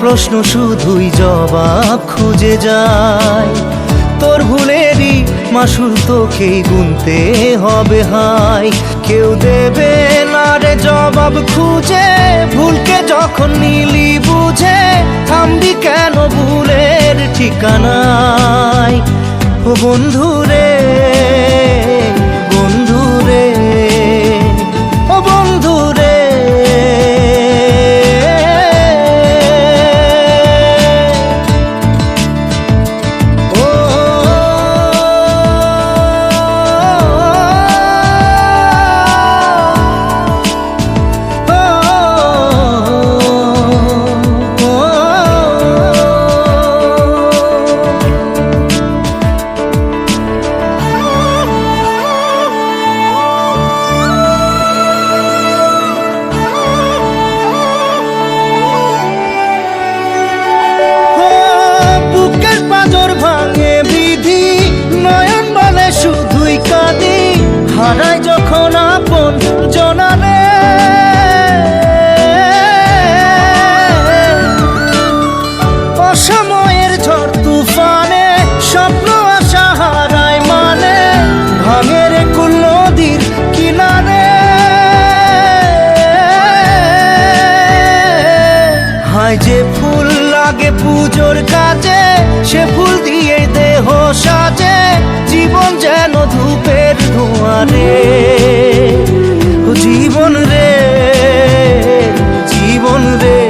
প্রশ্ন শুধুই জবাব খুঁজে যায়। তোর ভুলেরই মাসুল তোকেই গুনতে হবে হায়। কেউ দেবে না রে জবাব খুঁজে, ভুলকে যখন নিলি বুঝে থামবি কেন ভুলের ঠিকানায়। ও বন্ধু রে, বন্ধু রে, ও বন্ধু রে। হারাই যখন আপন জনারে, অসময়ের ঝড় তুফানে স্বপ্ন আশা হারায় মানে, ভাঙের কুল নদীর কিনারে। হায় যে ফুল লাগে পুজোর কাজে, সে ফুল দিয়ে দেহ সাজে, জীবন যেন ধূপের ধোঁয়ারে। ও জীবন রে, জীবন রে,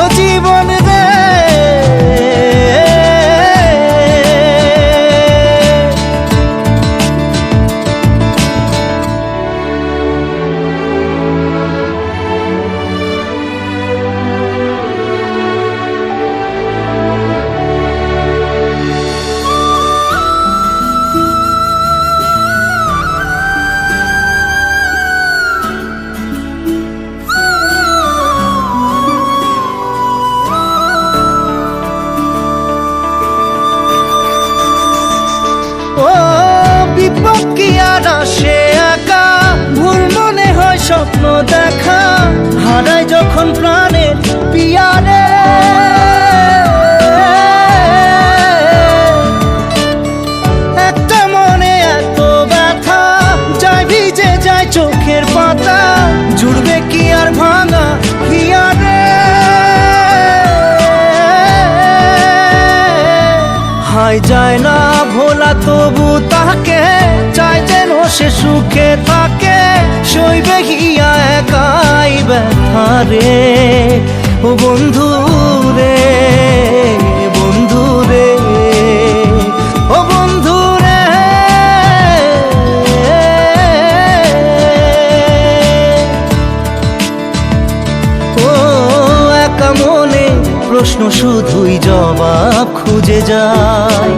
ও জীবন রে। ও বিপদ কি আর আসে একা, ভুল মনে হয় স্বপ্ন দেখা, হারাই যখন প্রাণের পিয়ারে। একটা মনে এত ব্যথা, যায় ভিজে যায় চোখের পাতা, জুড়বে কি আর ভাঙা হিয়ারে। হায় যায় না ভোলা তবু তাকে, চাই যেন সে সুখে থাকে, সইবে হিয়া একাই ব্যথা রে। ও বন্ধু রে, বন্ধু রে, ও বন্ধু রে। ও একা মনে প্রশ্ন শুধুই জবাব খুঁজে যায়।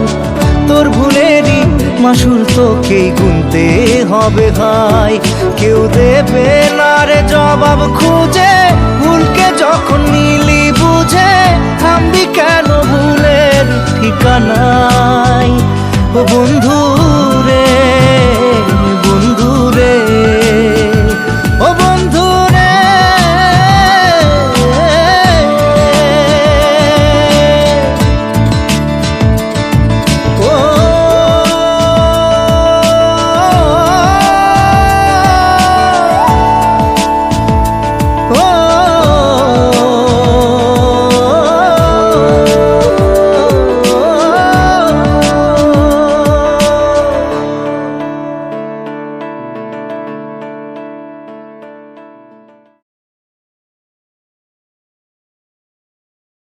তোর ভুলেরই মাসুল তোকেই গুনতে হবে ভাই। কেউ দেবে না রে জবাব খুঁজে, ভুলকে যখন নিলি বুঝে থামবি কেন ভুলের ঠিকানায়। ও বন্ধু